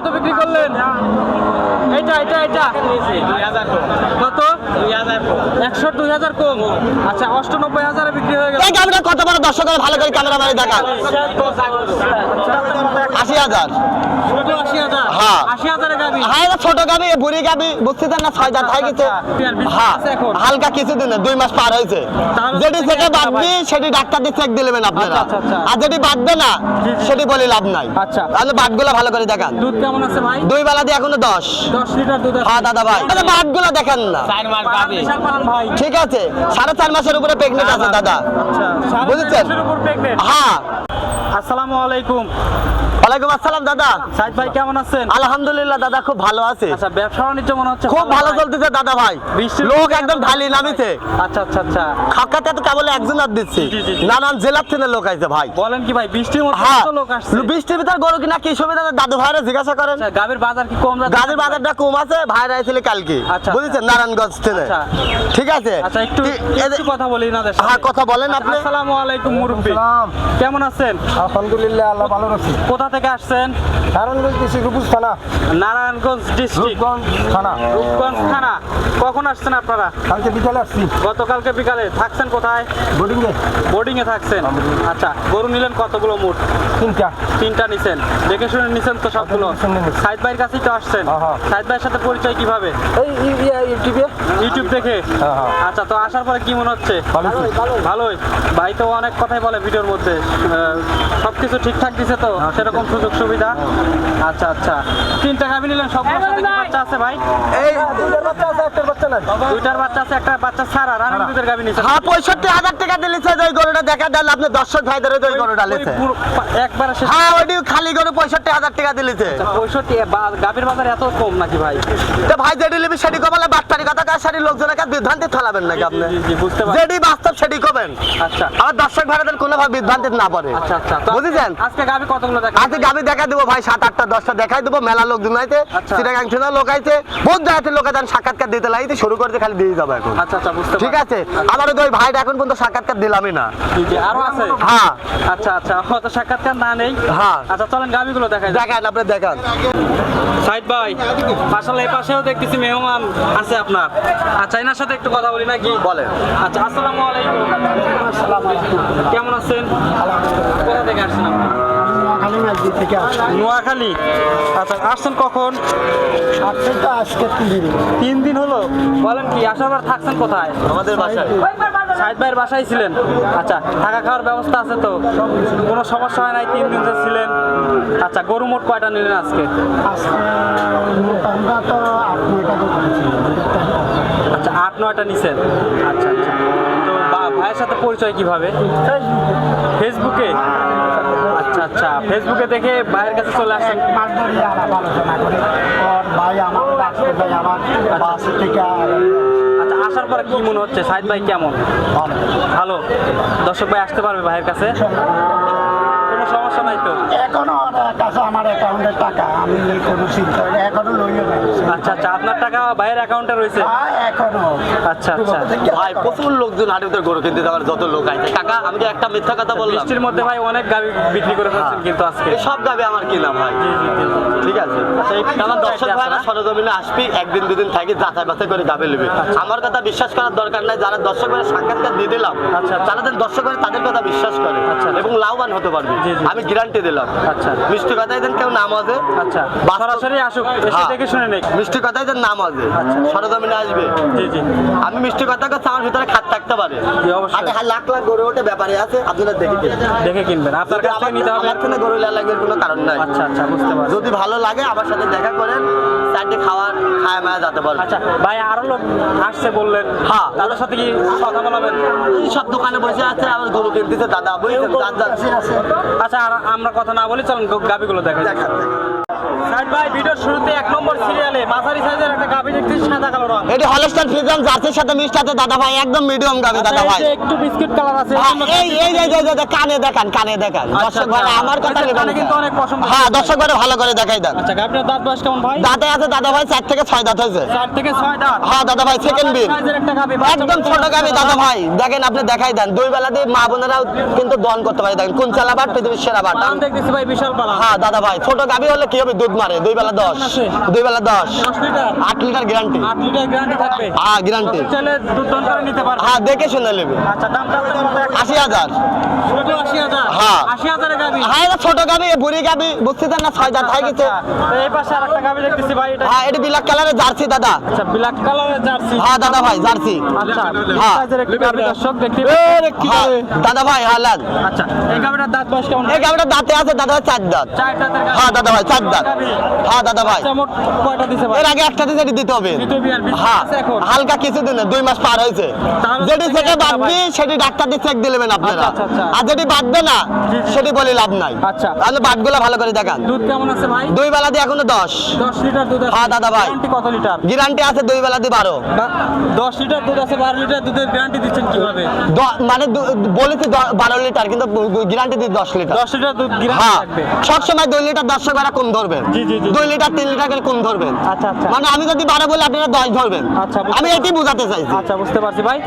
কত বিক্রি করলেন? এটা কত? 100-2000 কম। আচ্ছা 98,000 বিক্রি হয়ে গেল। এই গাবিটা কত বড় দর্শকের ভালো করে ক্যামেরা মারি দেখান। 80,000। ছোট 80,000। হ্যাঁ 80,000 এর গাবি। হ্যাঁ এটা ছোট গাবি, বুড়ি গাবি বুঝছেন না 6 দাঁত হয়ে গেছে। হ্যাঁ হালকা কিছুদিন 2 মাস পার হয়েছে। যেটি থেকে বাঁধবি সেটি ডাক্তার দিয়ে চেক দিলেন আপনারা। আর যেটি বাঁধবে না সেটি বলে লাভ নাই। আচ্ছা তাহলে বাটগুলো ভালো করে দেখান। দুধ কেমন আছে ভাই? 2 বেলা দিয়ে এখনো 10 লিটার দুধ আছে। হ্যাঁ দাদা ভাই তাহলে বাটগুলো দেখেন না। 4 মাস গাবি। বিশাল পালন ভাই। ঠিক আছে 4.5 মাসের উপরে প্রেগনেন্ট আছে দাদা। আচ্ছা বুঝছেন? 4 মাসের উপর প্রেগনেন্ট। হ্যাঁ। আসসালামু আলাইকুম। ওয়ালাইকুম আসসালাম দাদা। সাইদ ভাই কেমন আছেন? আলহামদুলিল্লাহ দাদা খুব ভালো আছে। আচ্ছা ব্যবসা বাণিজ্য মনে হচ্ছে খুব ভালো চলতেছে দাদা ভাই। লোক একদম ঢালি নামিছে। আচ্ছা আচ্ছা আচ্ছা খাকাতে তো কেবল একজন আর দিচ্ছি, নানান জেলার থেকে লোক আইছে ভাই। বলেন কি ভাই বৃষ্টির মধ্যে হ্যাঁ কত লোক আসছে? বৃষ্টির ভিতর গরু কিনা কি সুবিধা দাদু ভাইরা জিজ্ঞাসা করেন। আচ্ছা গাবের বাজার কি কম যাচ্ছে? গাজীর বাজারটা কম আছে, ভাইরা আইছিল কালকে আচ্ছা, বুঝছেন নারায়ণগঞ্জ থেকে। আচ্ছা। ঠিক আছে আচ্ছা একটু কথা বলি না দেশ। হ্যাঁ কথা বলেন আপনি। আসসালামু আলাইকুম মুরব্বি। কেমন আছেন? আলহামদুলিল্লাহ আল্লাহ ভালো রাখছি। কোথা থেকে আসছেন? নারায়ণগঞ্জ ডিস্ট্রিক্ট রূপগঞ্জ থানা। নারায়ণগঞ্জ ডিস্ট্রিক্ট রূপগঞ্জ থানা। রূপগঞ্জ থানা। কখন আসছেন আপনারা? কালকে বিকালে আসছি গতকালকে বিকালে। থাকছেন কোথায়? বোর্ডিংয়ে। বোর্ডিং এ থাকছেন। আচ্ছা গরু নিলেন কতগুলো মোট? 3টা নিছেন। দেখে শুনে নিছেন তো সবগুলো? সাইদ ভাইয়ের কাছেই তো আসছেন। সাইদ ভাইয়ের সাথে পরিচয় কিভাবে? এই ইউটিউবে। ইউটিউব দেখে। আচ্ছা তো আসার পরে কি মনে হচ্ছে? ভালোই। ভাই তো অনেক কথাই বলে ভিডিওর মধ্যে, সবকিছু ঠিকঠাক দিছে তো সেরকম সুযোগ সুবিধা? আচ্ছা আচ্ছা 3টা গাভী নিলেন, সবগুলোর সাথে কি বাচ্চা আছে ভাই? এই দুইটার বাচ্চা আছে একটার বাচ্চা নাই। 2টার বাচ্চা আছে, একটা বাচ্চা ছাড়া। রানিং দুধের গাভী নিছেন। হ্যাঁ 65,000 টাকা দিলেছে ওই গরুটা দেখা দেন আপনি দর্শক ভাইদের ওই গরুটা লিছে। একবারে শেষ। হ্যাঁ ওইটি খালি গরু 65,000 টাকা দিলেছে। 65 গাভীর বাজার এত কম নাকি ভাই? তো ভাই যেটি লিবি সেটি কবলে বাটপারি কথা কার সারি লোকজনকে বিভ্রান্তি ফেলাবেন নাকি আপনি? জি বুঝতে পারছি। যেটি বাস্তব সেটি কবেন। আচ্ছা আমার দর্শক ভাইদের কোনো ভাবে বিভ্রান্তি না পড়ে। আচ্ছা আচ্ছা বুঝেছেন? আজকে গাভী কতগুলো দেখা? আজকে গাবি দেখা দেবো ভাই 7-8টা 10টা দেখাই দেবো। মেলা লোকজন আইতে, আচ্ছা। চিটাগাং থেকে লোক আইতে, বহুত জায়গাতে লোক আছেন সাক্ষাৎকার দিতে লাইতে শুরু করতে খালি দিয়ে যাবো এখন। আচ্ছা আচ্ছা বুঝতে ঠিক আছে আমার ওই ভাইটা এখন পর্যন্ত সাক্ষাৎকার দিলামই না। জি জি আরো আছে? হ্যাঁ আচ্ছা আচ্ছা কত সাক্ষাৎকার না নেই? হ্যাঁ আচ্ছা চলেন গাভীগুলো দেখাই। দেখান আপনি দেখান। সাইদ ভাই আসলে এই পাশেও দেখতেছি মেহমান আছে আপনার। আচ্ছা এনার সাথে একটু কথা বলি নাকি? বলেন। আচ্ছা আসসালামু আলাইকুম। কেমন আছেন? কোথা থেকে আসছেন আপনি? নোয়াখালী। আচ্ছা আসছেন কখন? আজকে 3 দিন হলো। বলেন কি আসার পর থাকছেন কোথায়? আমাদের বাসায়। সাইদ ভাইয়ের বাসায় ছিলেন? আচ্ছা থাকা খাওয়ার ব্যবস্থা আছে তো? কোনো সমস্যা হয় নাই 3 দিন যে ছিলেন? আচ্ছা গরু মোট কয়টা নিলেন আজকে? আচ্ছা 8-9টা নিছেন। আচ্ছা আচ্ছা তো ভাইয়ের সাথে পরিচয় কিভাবে? ফেসবুকে। আচ্ছা আচ্ছা ফেসবুকে দেখে ভাইয়ের কাছে চলে আসেন। আচ্ছা আসার পরে কি মনে হচ্ছে? সাইদ ভাই কেমন? ভালো। দর্শক ভাই আসতে পারবে ভাইয়ের কাছে? কোনো সমস্যা নাই তো? এখনো কাছে আমার অ্যাকাউন্টের টাকা আমি কোনো চিন্তা এখনো লইও নাই। আচ্ছা আচ্ছা আপনার টাকা ভাইয়ের অ্যাকাউন্টে রয়েছে? এখনো। আচ্ছা আচ্ছা ভাই প্রচুর লোকজন হাটের গরু কিনতে যাওয়ার যত লোক আছে কাকা আমি কি একটা মিথ্যা কথা বললাম? বৃষ্টির মধ্যে ভাই অনেক গাভী বিক্রি করে ফেলছেন কিন্তু আজকে। এই সব গাবি আমার কিনা ভাই। ঠিক আছে আমার দর্শক ভাইরা সরজমিনে আসবি, 1 দিন 2 দিন থাকি যাচাই বাছাই করে গাবি নেবে। আমার কথা বিশ্বাস করার দরকার নাই। যারা দর্শক ভাইরা সাক্ষাৎকার দিয়ে দিলাম যারা দর্শক ভাই তাদের কথা বিশ্বাস করে এবং লাভবান হতে পারবে আমি গ্যারান্টি দিলাম। আচ্ছা মিষ্টি কথাই দেন কেউ নাম আছে। আচ্ছা সরাসরি আসুক এসে দেখে শুনে নেই। মিষ্টি কথাই দেন নাম আছে সরজমিনে আসবে। জি জি আমি মিষ্টি কথা কাছে আমার ভিতরে খাত থাকতে পারে। অবশ্যই লাখ লাখ গরু ওঠে ব্যাপারে আছে আপনারা দেখে কিনবেন। আপনার কাছ থেকে নিতে হবে। আমার থেকে গরু লাগবে কোনো কারণ নাই। আচ্ছা আচ্ছা বুঝতে পারছি। যদি ভালো লাগে আমার সাথে দেখা করেন, চারটে খাওয়ার খায় মায়া যেতে পারবে। আচ্ছা ভাই আরো লোক আসছে বললেন, হ্যাঁ তাদের সাথে কি কথা বলাবেন? এই সব দোকানে বসে আছে আবার গরু কিনতেছে দাদা বুঝছেন। আচ্ছা আর আমরা কথা না বলি চলুন গাবিগুলো দেখাই। সাইদ ভাই ভিডিওর শুরুতে 1 নম্বর নম্বর সিরিয়ালে মাঝারি সাইজের একটা গাভী দেখতেছি সাদা কালো রং। এটি হলস্টাইন ফ্রিজিয়ান জার্সির সাথে মিক্সড আছে দাদা ভাই, একদম মিডিয়াম গাবে দাদা ভাই। এই যে একটু বিস্কিট কালার আছে। হ্যাঁ, এই কানে দেখান, কানে দেখান দর্শক ভাই, আমার কথা নেবেন কানে কিন্তু অনেক পছন্দ। হ্যাঁ, দর্শক ভাই ভালো করে দেখাই দেন। আচ্ছা গাভীটার দাঁত বয়স কেমন ভাই? দাঁতে আছে দাদা ভাই 4 থেকে 6 দাঁত হয়েছে। 4 থেকে 6 দাঁত। হ্যাঁ দাদা ভাই, সেকেন্ড বিন, সাইজের একটা গাভী, একদম ছোট গাবি দাদা ভাই। দেখেন আপনি দেখাই দেন, দুই বেলা দিয়ে মা বোনেরাও কিন্তু দন করতে পারে। দেখেন কোন চালা বাট পৃথিবীর সেরা বাট। পালান দেখতেছি ভাই বিশাল পালান। হ্যাঁ দাদা ভাই, ছোট গাবি হলে কি হবে, দুধ মারে দুই বেলা 10, দুই বেলা 10, 10 litre 8 litre guarantee. 8 litre guarantee থাকবে। হ্যাঁ গ্যারান্টি। চলে দুধ দন করে নিতে পারবে। হ্যাঁ দেখে শুনে নেবে। আচ্ছা দাম চাচ্ছেন কত? 80,000। শুধু 80,000। হ্যাঁ। 80,000 এর গাভী। হ্যাঁ এটা ছোট গাবি, বুড়ি গাবি, বুঝতেছেন না, 6 দাঁত হয়ে গেছে। তো এই পাশে আরেকটা গাভী দেখতেছি ভাই, এটা হ্যাঁ এটি ব্ল্যাক কালারের জার্সি দাদা। আচ্ছা ব্ল্যাক কালারের জার্সি। হ্যাঁ দাদা ভাই জার্সি। আচ্ছা হ্যাঁ। সাইজের একটি গাভী দর্শক দেখতে হ্যাঁ, দাদা ভাই হালাল। আচ্ছা এই গাভীটার দাঁত বয়স কেমন? এই গাবিটা দাঁতে আছে দাদা ভাই 4 দাঁত। 4 দাঁতের গাভী। হ্যাঁ দাদা ভাই 4 দাঁত। হ্যাঁ দাদা ভাই, আচ্ছা মোট কয়টা দিছে ভাই? এর আগে একটা দিতে দিতে হবে। দ্বিতীয় বিয়ার বিশ হ্যাঁ আছে এখন। হালকা কিছু দিনে 2 মাস পার হয়েছে। তাহলে যেটি থেকে থেকে একটা বাদবি ভাই। সেটি ডাক্তার দিয়ে চেক দিলেন আপনারা। আচ্ছা, আচ্ছা। আর যেটি বাদবে না জি, জি। সেটি বলে লাভ নাই। আচ্ছা। তাহলে বাদগুলো ভালো করে দেখান। দুধ কেমন আছে ভাই? দুই বেলা দিয়ে এখনো 10। 10 লিটার দুধ আছে। হ্যাঁ, দাদা ভাই। গ্যারান্টি কত লিটার? গ্যারান্টি আছে দুই বেলা দিয়ে 12। 10 লিটার দুধ আছে, 12 লিটার দুধের গ্যারান্টি দিচ্ছেন কিভাবে? মানে বলেছি 12 লিটার, কিন্তু গ্যারান্টি দিয়ে 10 লিটার। 10 লিটার দুধ গ্যারান্টি হ্যাঁ, থাকবে। সবসময় 2 লিটার 10 টাকা কম ধরবেন। জি, জি, জি। 2 লিটার 3 লিটার করে কম ধরবেন। আচ্ছা, আচ্ছা। মানে আমি যদি 12 বলি আপনারা 10 ধরবেন। আচ্ছা, বুঝতে আমি এটি বোঝাতে চাইছি। আচ্ছা বুঝতে পারছি ভাই।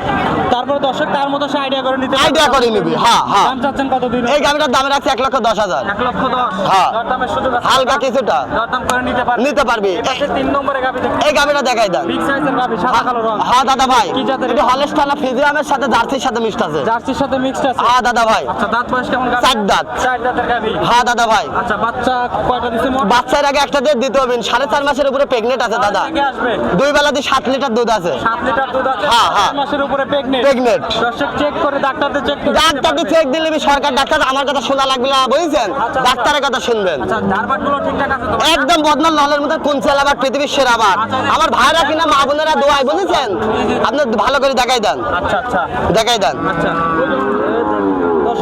তারপরে দর্শক তার মতো সে আইডিয়া করে নিতে পারবে। আইডিয়া করে নিবি। হ্যাঁ হ্যাঁ। দাম চাচ্ছেন কত দিন? এই গাড়িটার দাম রাখছে 1,10,000। 1,10,000। হ্যাঁ। দরদামের সুযোগ আছে। হালকা কিছুটা দরদাম করে নিতে পারবে। নিতে পারবি। এই পাশে 3 নম্বরে গাভী দেখতে। এই গাড়িটা দেখাই দেন। বিগ সাইজের গাভী, সাদা কালো রং। হ্যাঁ দাদা ভাই, কি জাতের? এটা হলস্টাইন ফ্রিজিয়ানের সাথে জার্সির সাথে মিক্সড আছে। জার্সির সাথে মিক্সড আছে। হ্যাঁ দাদা ভাই। আচ্ছা দাঁত বয়স কেমন গাভী? 4 দাঁত। 4 দাঁতের গাভী। হ্যাঁ দাদা ভাই। আচ্ছা বাচ্চা কয়টা দিছে মোট? বাচ্চার আগে একটা দিয়ে দিতে হবে। 4.5 মাসের উপরে প্রেগনেন্ট আছে দাদা। থেকে আসবে। দুই বেলা দিয়ে 7 লিটার দুধ আছে। 7 লিটার দুধ আছে। হ্যাঁ, হ্যাঁ। 4 মাসের উপরে প্রেগনেন্ট। প্রেগনেন্ট। দর্শক চেক করে ডাক্তারদের চেক করে ডাক্তার দিয়ে চেক দিলে সরকার ডাক্তার, আমার কথা শোনা লাগবে না, বুঝছেন? আচ্ছা। ডাক্তারের কথা শুনবেন। আচ্ছা ধারবাটগুলো ঠিকঠাক আছে তো? একদম বদনাল নলের মতো কোন চালাবার পৃথিবীর সেরা বার। আমার ভাইরা কিনা মা বোনেরা দোয়াই, বুঝেছেন? আপনি ভালো করে দেখাই দেন। আচ্ছা আচ্ছা দেখাই দেন। আচ্ছা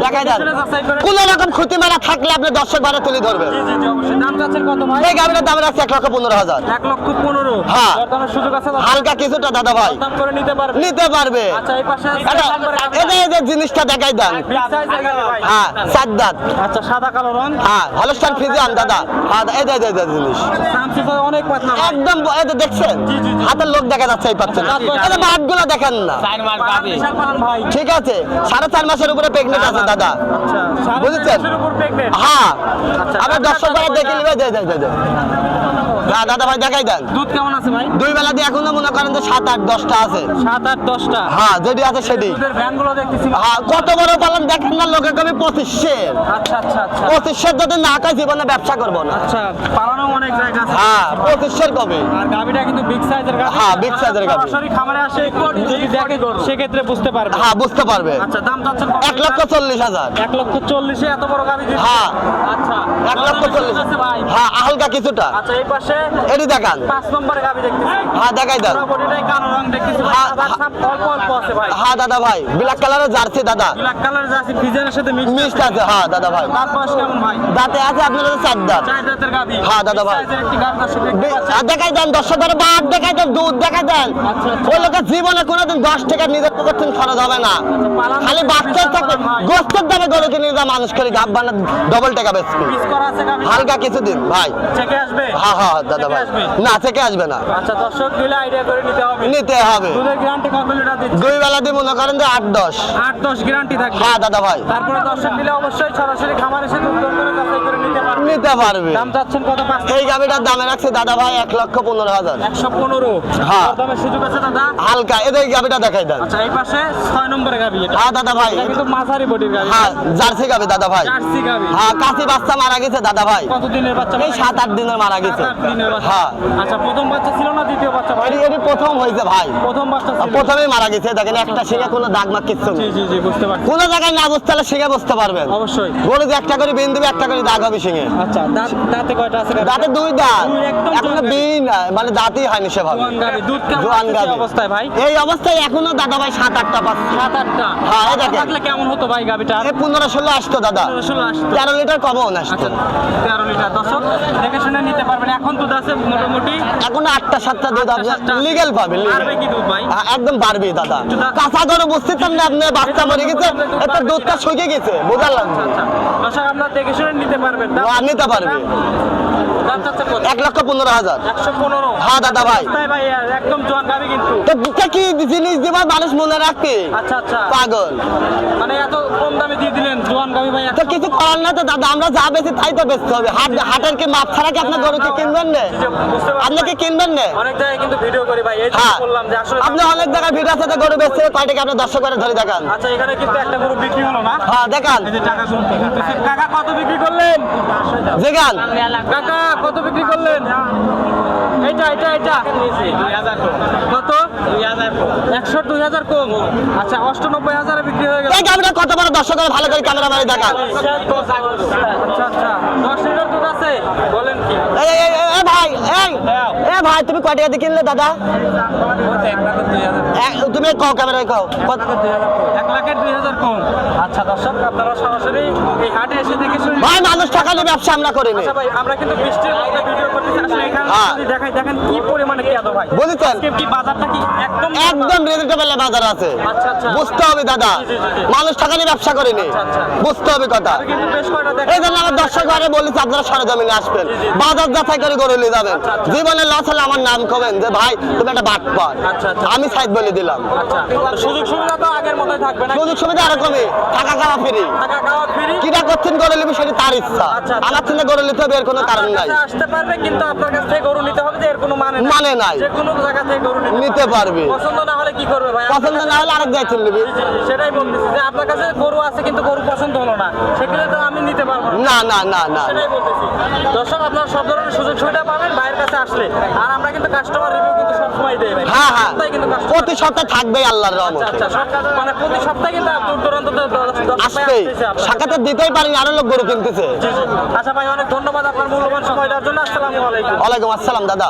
দেখাই দেন। যাচাই করে। কোন রকম ক্ষতি মারা থাকলে আপনি দর্শক ভাড়া তুলে ধরবেন। জি জি জি অবশ্যই। দাম চাচ্ছেন কত ভাই? এই গাড়িটার দাম রাখছে 1,15,000। 1,15,000। হ্যাঁ। দরদামের সুযোগ আছে? হালকা কিছুটা দাদা ভাই দাম করে নিতে পারবে। নিতে পারবে। আচ্ছা এই পাশে এই যে জিনিসটা দেখাই দেন। বিগ সাইজের গাভী ভাই। হ্যাঁ 4 দাঁত। আচ্ছা সাদা কালো রং। হ্যাঁ হলস্টাইন ফ্রিজিয়ান দাদা। হ্যাঁ এই যে জিনিস সামসি তো অনেক পাতলা ভাই। একদম এই যে দেখছেন, জি, জি, জি। হাতের লোক দেখা যাচ্ছে এই পাচ্ছেন। এই বাটগুলো দেখেন না। পালান বিশাল পালান ভাই। ঠিক আছে, 4.5 মাসের উপরে প্রেগনেন্ট আছে দাদা। আচ্ছা বুঝেছেন? মাসের উপর প্রেগনেন্ট। হ্যাঁ আচ্ছা, আবার দাদা, দর্শক ভাড়া দাদা, দেখে নিবে। হ্যাঁ দাদা ভাই দেখাই দেন। দুধ কেমন আছে ভাই? দুই বেলা দিয়ে এখনো মনে করেন যে 7, 8, 10টা আছে। 7, 8, 10টা। হ্যাঁ যেটি আছে সেটি। দুধের ভ্যানগুলো দেখতেছি। হ্যাঁ কত বড় পালন দেখেন না, লোকে কবি 2500। আচ্ছা আচ্ছা আচ্ছা 2500 যদি না খাই জীবনে ব্যবসা করবো না। আচ্ছা পালানো অনেক জায়গা আছে। হ্যাঁ 2500 কবে। আর গাভীটা কিন্তু বিগ সাইজের গাভী। হ্যাঁ, big size এর গাভী। সরাসরি খামারে আসে যদি দেখে সেক্ষেত্রে বুঝতে পারবে। হ্যাঁ বুঝতে পারবে। আচ্ছা দাম চাচ্ছেন কত? 1,40,000। 1,40,000 এত বড় গাভী দিচ্ছে। হ্যাঁ। আচ্ছা 1,40,000 আছে ভাই। হ্যাঁ হালকা কিছুটা। আচ্ছা এই পাশে এটি দেখান। 5 নম্বরে গাভী দেখতেছি। হ্যাঁ দেখাই দেন। পুরো বডিটাই কালো রং দেখতেছি ভাই। হ্যাঁ, সাদা ছাপ অল্প অল্প আছে ভাই। হ্যাঁ দাদা ভাই, ব্ল্যাক কালারের জার্সি দাদা। ব্ল্যাক কালার জার্সি ফিজানের সাথে মিক্স। মিক্সড আছে। হ্যাঁ দাদা ভাই। দাঁত বয়স কেমন ভাই? দাঁতে আছে আপনার 4 দাঁত। 4 দাঁতের গাভী। হ্যাঁ, দাদা ভাই। Big size এর একটি গাভী দর্শক দেখতে পাচ্ছেন। আর দেখাই দেন দর্শকের বাদ দেখাই দেন, দুধ দেখাই দেন। আচ্ছা, আচ্ছা। ওই লোকের জীবনে কোনোদিন 10 টাকা নিজের পকেট থেকে খরচ হবে না। পালান খালি বাচ্চার থাকবে ভাই। গোস্তের দামে গরু কিনে যা মানুষ করে গাব বানা ডবল টাকা বেচবে। পিস করা আছে গাভী। হালকা কিছুদিন ভাই। চেকে আসবে। হ্যাঁ হ্যাঁ দাদা চেকে ভাই। আসবে। না থেকে আসবে না, আচ্ছা দর্শক দিলে আইডিয়া করে নিতে হবে। নিতে হবে। দুধের গ্যারান্টি কত লিটার দিচ্ছে? দুই বেলা দিয়ে মনে করেন যে 8-10। 8-10 গ্যারান্টি থাকবে। হ্যাঁ দাদা ভাই তারপরে দর্শক দিলে অবশ্যই সরাসরি খামার এসে দুধ দর করে যাচাই করে নিতে পারবে। নিতে পারবে। দাম চাচ্ছেন কত? 5 এই গাভিটার দামে রাখছে দাদা ভাই 1,15,000। 115। হ্যাঁ। দামের সুযোগ আছে দাদা। হালকা এদের গাভিটা দেখাই দেন। আচ্ছা এই পাশে 6 নম্বরে গাভী এটা। হ্যাঁ দাদা ভাই। এটা কিন্তু মাঝারি বডির গাভী। হ্যাঁ জার্সি গাভি দাদা ভাই। জার্সি গাভী। হ্যাঁ কাশি বাচ্চা মারা গেছে দাদা ভাই। কত দিনের বাচ্চা? এই 7-8 দিনের মারা গেছে। 7-8 দিনের বাচ্চা। হ্যাঁ। আচ্ছা প্রথম বাচ্চা ছিল না দ্বিতীয় বাচ্চা ভাই? এটি প্রথম হয়েছে ভাই। প্রথম বাচ্চা ছিল। প্রথমেই মারা গেছে। দেখেন একটা শিঙে কোনো দাগ মাগ কিচ্ছু জি নেই। জি জি বুঝতে পারছি। কোনো জায়গায় না বুঝতে হলে শিঙে বুঝতে পারবেন। অবশ্যই। গরু যে একটা করে বিন দেবে, একটা করে দাগ হবে শিঙে। আচ্ছা দাঁতে কয়টা আছে গাভী? দাঁতে 2 দাঁত। দুই একদম এখনো জোয়ান গাভী। বিন মানে দাঁতই হয়নি সেভাবে। জোয়ান গাভী। দুধ কেমন জোয়ান আছে গাভী। এই অবস্থায় ভাই? এই অবস্থায় এখনো দাদা ভাই 7-8টা পাচ্ছে। 7-8টা। হ্যাঁ, এই দেখেন। থাকলে কেমন হতো ভাই গাভীটা? এই 15-16 আসতো দাদা। 16 আসতো। 13 লিটার কমও আসতো। আচ্ছা 13 লিটার। দর্শক দেখে শুনে নিতে পারবেন। এখন দুধ আছে মোটামুটি? এখন 8টা-7টা দুধ আপনি লিগ্যাল পাবেন পারবে কি দুধ ভাই? একদম পারবে দাদা কাঁচা গরু বুঝতেছেন না আপনি বাচ্চা মরে গেছে একটা দুধটা শুকিয়ে গেছে বোঝা লাগবে আচ্ছা দর্শক আপনারা দেখে শুনে নিতে পারবেন। নিতে পারবে দাম চাচ্ছে কত? 1,15,000 115। হ্যাঁ দাদা ভাই তাই ভাই একদম জোয়ান গাবি কিন্তু। তো দুধটা কি জিনিস দিবা মানুষ মনে রাখবে আচ্ছা আচ্ছা পাগল মানে এত কম দামে দিয়ে দিলেন জোয়ান গাবি ভাই। তো কিছু করার না তো দাদা আমরা যা বেশি তাই তো বেচতে হবে হাটের কি মাপ ছাড়া কি আপনার গরুকে কিনবেন না বুঝতে পারছি। আপনি কি কিনবেন না অনেক জায়গায় কিন্তু ভিডিও করি ভাই, এই জন্য হ্যাঁ বললাম যে আসলে আপনি অনেক জায়গায় ভিডিও আছে গরু বেচছে কয়টাকে আপনি দর্শক করে ধরে দেখান আচ্ছা এখানে কিন্তু একটা গরু বিক্রি হলো না। হ্যাঁ দেখান এই যে টাকা গুনতেছে। কাকা কত বিক্রি করলেন? দেখান কাকা কত বিক্রি করলেন? এটা কত? 100-2000 কম। আচ্ছা 98,000 বিক্রি হয়ে গেল। এই গাবিটা কত বড় দর্শক করে ভালো করে ক্যামেরা মারি দেখান আচ্ছা আচ্ছা 10 লিটার দুধ আছে বলেন কি? এই ভাই এই ভাই তুমি কয় টাকা দিয়ে কিনলে দাদা তুমি কও ক্যামেরায় কও 1,02,000 কম। আচ্ছা দর্শক আপনারা সরাসরি এই হাটে এসে দেখে শুনে ভাই মানুষ টাকা নিয়ে ব্যবসা আমরা করিনি আচ্ছা ভাই আমরা কিন্তু বৃষ্টির মধ্যে ভিডিও করতেছি, আসলে এখানে হ্যাঁ। যদি দেখাই দেখেন কি পরিমাণে পেঁয়াজ ভাই। বুঝেছেন আজকে কি বাজারটা কি একদম একদম রিজনেবল বাজার আছে আচ্ছা আচ্ছা বুঝতে হবে দাদা জি, জি, জি। মানুষ টাকা নিয়ে ব্যবসা করিনি আচ্ছা। বুঝতে হবে কথা আমি কিন্তু বেশ কয়টা এই জন্য আমার দর্শক ঘরে বলেছি আপনারা সরজমিনে আসবেন বাজার যাচাই করে গরু নিয়ে যাবেন জীবনে লস হলে আমার নাম কবেন যে ভাই তুমি একটা বাট পার আচ্ছা, আচ্ছা। আমি সাইড বলে দিলাম আচ্ছা সুযোগ সুবিধা তো আগের মতোই থাকবে না? সুযোগ সুবিধা এরকমই টাকা খাওয়া ফ্রি টাকা খাওয়া ফ্রি। কিটা করছেন গরু নিবি সেটা তার ইচ্ছা আচ্ছা, আচ্ছা। আমার থেকে গরু নিতে হবে এর কোনো কারণ আপনার নাই কাছে আসতে পারবে কিন্তু আপনার কাছ থেকে গরু নিতে হবে যে এর কোনো মানে মানে নাই। যে কোনো জায়গা থেকে গরু নিতে পারবে। পছন্দ না হলে কি করবে ভাই? পছন্দ না হলে আরেক জায়গায় চলে নিবি জি, জি, সেটাই বলতেছি যে আপনার কাছে গরু আছে কিন্তু গরু পছন্দ হলো না, সেক্ষেত্রে তো আমি নিতে পারবো না। না সেটাই বলতেছি। দর্শক আপনারা সব ধরনের সুযোগ সুবিধা পাবেন ভাইয়ের কাছে আসলে। আর আমরা কিন্তু কাস্টমার রিভিউ কিন্তু সবসময় দেই ভাই। হ্যাঁ হ্যাঁ সপ্তাহে কিন্তু customer- প্রতি সপ্তাহে থাকবেই আল্লাহর আচ্ছা রহমতে আচ্ছা মানে প্রতি সপ্তাহে কিন্তু দূর দূরান্ত থেকে দর্শক ভাই আসবেই আসতেছে আপনার কাছে। সাক্ষাতে দিতেই পারি আরো লোক গরু কিনতেছে জি, জি। আচ্ছা ভাই অনেক ধন্যবাদ আপনার মূল্যবান সময় দেওয়ার জন্য। আসসালামু আলাইকুম। ওয়ালাইকুম আসসালাম দাদা